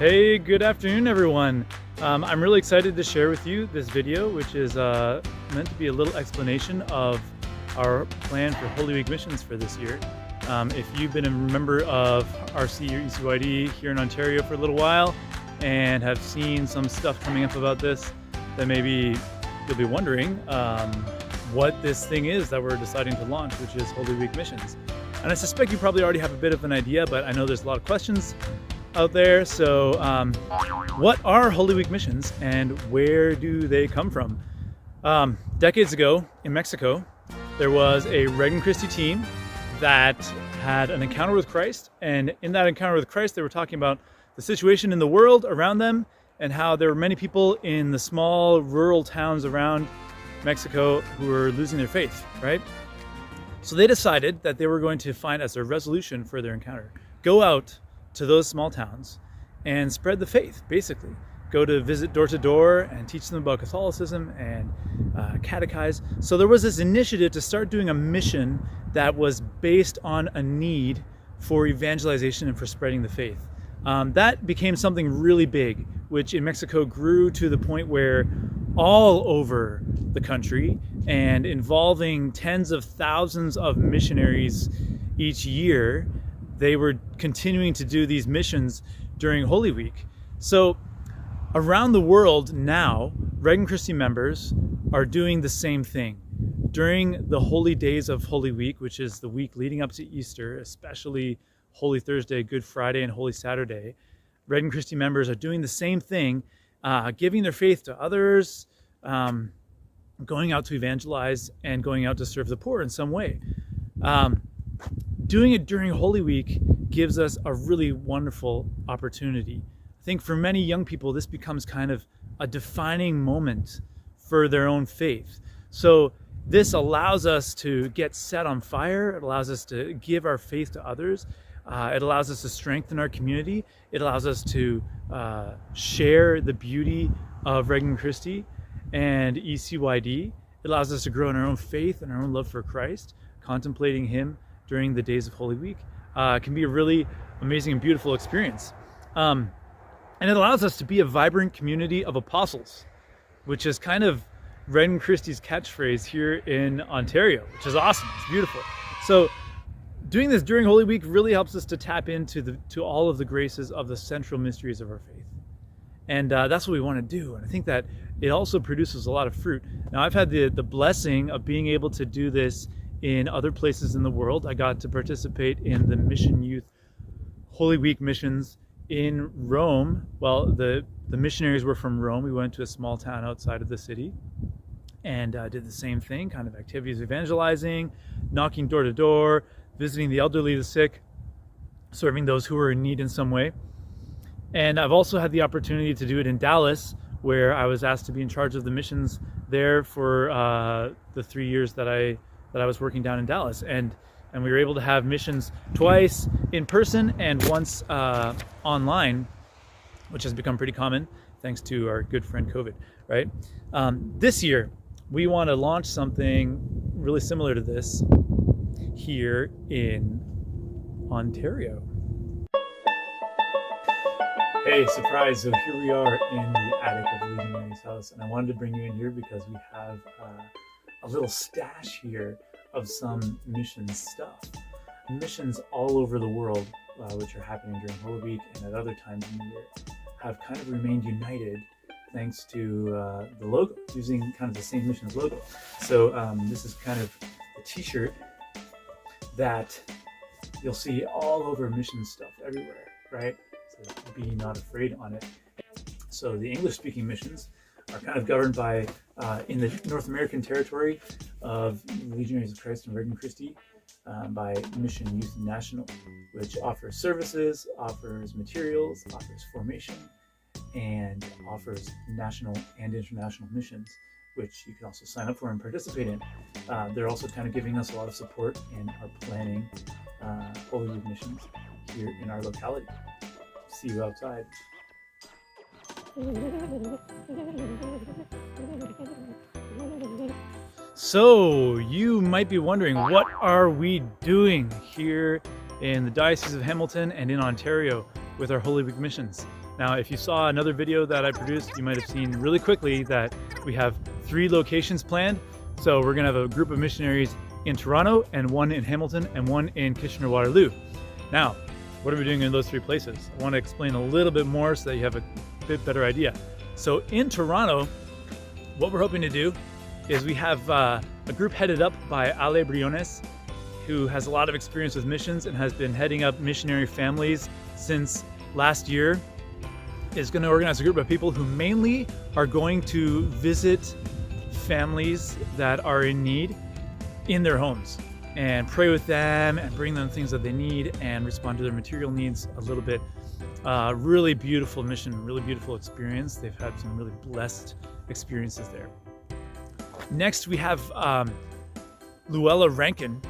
Hey, good afternoon, everyone. I'm really excited to share with you this video, which is meant to be a little explanation of our plan for Holy Week missions for this year. If you've been a member of RC or ECYD here in Ontario for a little while and have seen some stuff coming up about this, then maybe you'll be wondering what this thing is that we're deciding to launch, which is Holy Week missions. And I suspect you probably already have a bit of an idea, but I know there's a lot of questions out there. So what are Holy Week missions and where do they come from? Decades ago in Mexico, there was a Regnum Christi team that had an encounter with Christ. And in that encounter with Christ, they were talking about the situation in the world around them and how there were many people in the small rural towns around Mexico who were losing their faith, right? So they decided that they were going to find as a resolution for their encounter, go out to those small towns and spread the faith, basically. Go to visit door to door and teach them about Catholicism and catechize. So there was this initiative to start doing a mission that was based on a need for evangelization and for spreading the faith. That became something really big, which in Mexico grew to the point where all over the country and involving tens of thousands of missionaries each year, they were continuing to do these missions during Holy Week. So around the world now, Regnum Christi members are doing the same thing. During the holy days of Holy Week, which is the week leading up to Easter, especially Holy Thursday, Good Friday, and Holy Saturday, Regnum Christi members are doing the same thing, giving their faith to others, going out to evangelize, and going out to serve the poor in some way. Doing it during Holy Week gives us a really wonderful opportunity. I think for many young people, this becomes kind of a defining moment for their own faith. So this allows us to get set on fire. It allows us to give our faith to others. It allows us to strengthen our community. It allows us to share the beauty of Regnum Christi and ECYD. It allows us to grow in our own faith and our own love for Christ, contemplating Him during the days of Holy Week. Can be a really amazing and beautiful experience. And it allows us to be a vibrant community of apostles, which is kind of Regnum Christi's catchphrase here in Ontario, which is awesome. It's beautiful. So doing this during Holy Week really helps us to tap into all of the graces of the central mysteries of our faith. And that's what we want to do. And I think that it also produces a lot of fruit. Now, I've had the blessing of being able to do this in other places in the world. I got to participate in the Mission Youth Holy Week missions in Rome. Well, the missionaries were from Rome. We went to a small town outside of the city and did the same thing, kind of activities, evangelizing, knocking door to door, visiting the elderly, the sick, serving those who were in need in some way. And I've also had the opportunity to do it in Dallas, where I was asked to be in charge of the missions there for the 3 years that I was working down in Dallas. And we were able to have missions twice in person and once online, which has become pretty common thanks to our good friend COVID, right? This year, we want to launch something really similar to this here in Ontario. Hey, surprise! So here we are in the attic of the Legionary's house, and I wanted to bring you in here because we have a little stash here of some missions stuff. Missions all over the world, which are happening during Holy Week and at other times in the year, have kind of remained united thanks to the logo, using kind of the same missions logo. So this is kind of a t-shirt that you'll see all over mission stuff everywhere, right? So be not afraid on it. So the English-speaking missions are kind of governed by, in the North American territory of Legionaries of Christ and Regnum Christi, by Mission Youth National, which offers services, offers materials, offers formation, and offers national and international missions, which you can also sign up for and participate in. They're also kind of giving us a lot of support in our planning Holy Week missions here in our locality. See you outside. So you might be wondering, what are we doing here in the Diocese of Hamilton and in Ontario? with our Holy Week missions. Now, if you saw another video that I produced, you might have seen really quickly that we have 3 locations planned. So we're gonna have a group of missionaries in Toronto, and 1 in Hamilton, and 1 in Kitchener-Waterloo. Now, what are we doing in those 3 places? I want to explain a little bit more so that you have a bit better idea. So in Toronto, what we're hoping to do is we have a group headed up by Ale Briones, who has a lot of experience with missions and has been heading up missionary families since last year. Is going to organize a group of people who mainly are going to visit families that are in need in their homes and pray with them and bring them things that they need and respond to their material needs a little bit. Really beautiful mission, really beautiful experience. They've had some really blessed experiences there. Next, we have Luella Rankin,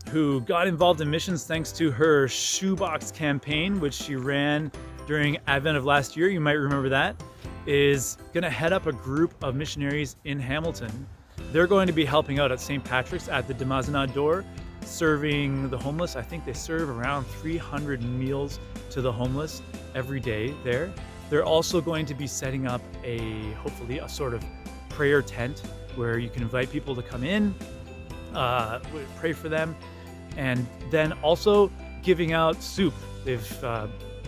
who got involved in missions thanks to her shoebox campaign, which she ran during Advent of last year. You might remember that. Is going to head up a group of missionaries in Hamilton. They're going to be helping out at St. Patrick's at the Demazenad door, serving the homeless. I think they serve around 300 meals to the homeless every day there. They're also going to be setting up hopefully a sort of prayer tent where you can invite people to come in, pray for them, and then also giving out soup. They've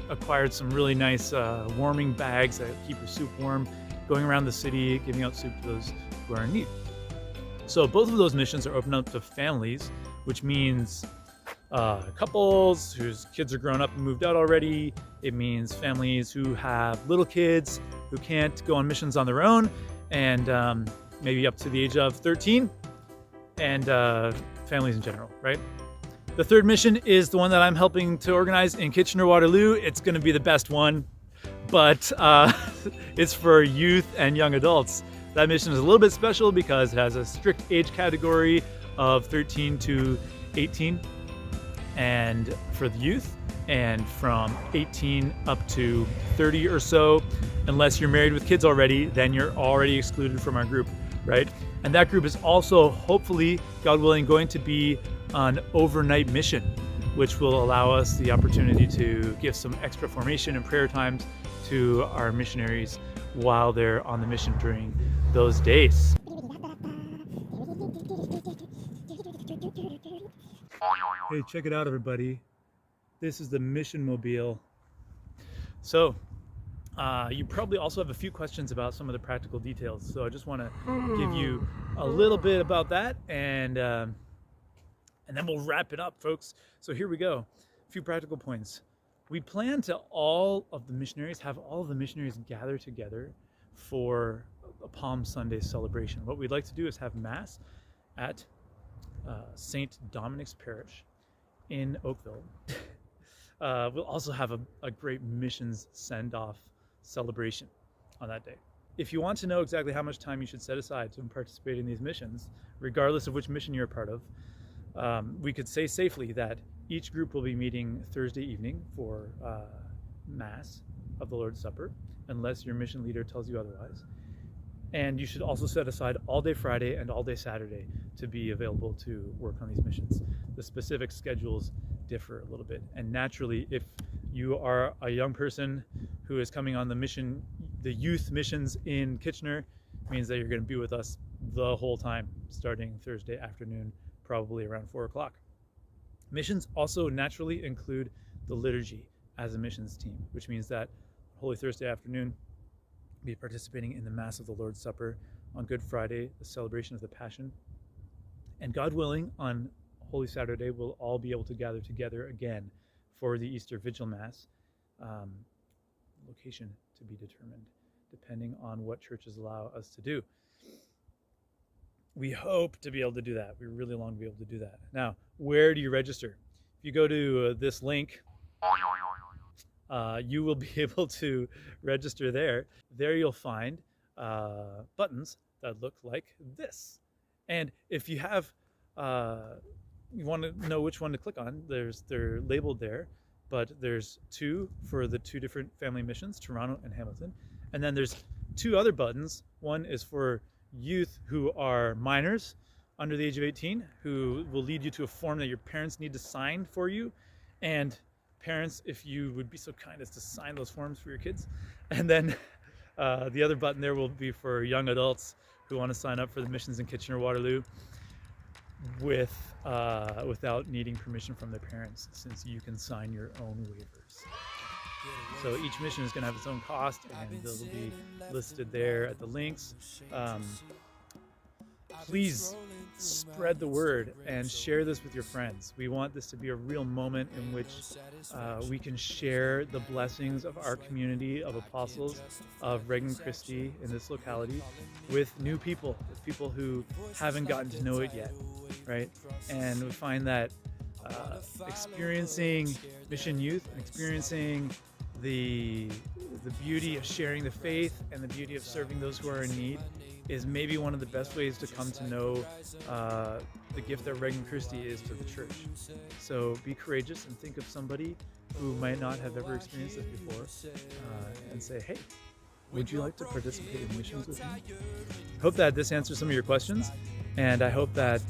acquired some really nice warming bags that keep your soup warm, going around the city, giving out soup to those who are in need. So both of those missions are open up to families, which means couples whose kids are grown up and moved out already. It means families who have little kids who can't go on missions on their own, and maybe up to the age of 13, and families in general, right? The third mission is the one that I'm helping to organize in Kitchener-Waterloo. It's going to be the best one, but it's for youth and young adults. That mission is a little bit special because it has a strict age category of 13 to 18, and for the youth, and from 18 up to 30 or so. Unless you're married with kids already, then you're already excluded from our group, right? And that group is also, hopefully, God willing, going to be an overnight mission, which will allow us the opportunity to give some extra formation and prayer times to our missionaries while they're on the mission during those days. Hey, check it out, everybody. This is the Mission Mobile. So, you probably also have a few questions about some of the practical details. So I just want to give you a little bit about that, and then we'll wrap it up, folks. So here we go. A few practical points. We plan to have all of the missionaries gather together for a Palm Sunday celebration. What we'd like to do is have Mass at St. Dominic's Parish in Oakville. We'll also have a great missions send-off celebration on that day. If you want to know exactly how much time you should set aside to participate in these missions, regardless of which mission you're a part of, we could say safely that each group will be meeting Thursday evening for Mass of the Lord's Supper, unless your mission leader tells you otherwise. And you should also set aside all day Friday and all day Saturday to be available to work on these missions. The specific schedules differ a little bit. And naturally, if you are a young person who is coming on the youth missions in Kitchener, means that you're going to be with us the whole time, starting Thursday afternoon, probably around 4 o'clock. Missions also naturally include the liturgy as a missions team, which means that Holy Thursday afternoon, be participating in the Mass of the Lord's Supper. On Good Friday, the celebration of the Passion. And God willing, on Holy Saturday, we'll all be able to gather together again for the Easter Vigil Mass. Location to be determined, depending on what churches allow us to do. We hope to be able to do that. We really long to be able to do that. Now, where do you register? If you go to this link, you will be able to register there. There you'll find buttons that look like this. And if you have, you want to know which one to click on, they're labeled there, but there's 2 for the 2 different family missions, Toronto and Hamilton. And then there's 2 other buttons. One is for youth who are minors under the age of 18, who will lead you to a form that your parents need to sign for you. And Parents, if you would be so kind as to sign those forms for your kids. And then the other button there will be for young adults who want to sign up for the missions in Kitchener-Waterloo without needing permission from their parents, since you can sign your own waivers. So each mission is going to have its own cost, and those will be listed there at the links. Please spread the word and share this with your friends. We want this to be a real moment in which we can share the blessings of our community of apostles of Regnum Christi in this locality with new people, with people who haven't gotten to know it yet, right? And we find that experiencing mission youth and experiencing the beauty of sharing the faith and the beauty of serving those who are in need is maybe one of the best ways to come to know the gift that Regnum Christi is to the church. So be courageous and think of somebody who might not have ever experienced this before and say, hey, would you like to participate in missions with me? Hope that this answers some of your questions, and I hope that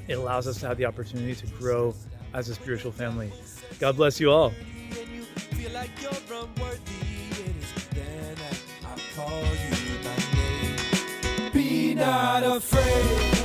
it allows us to have the opportunity to grow as a spiritual family. God bless you all. Feel like you're unworthy, it is then I call you by name. Be not afraid.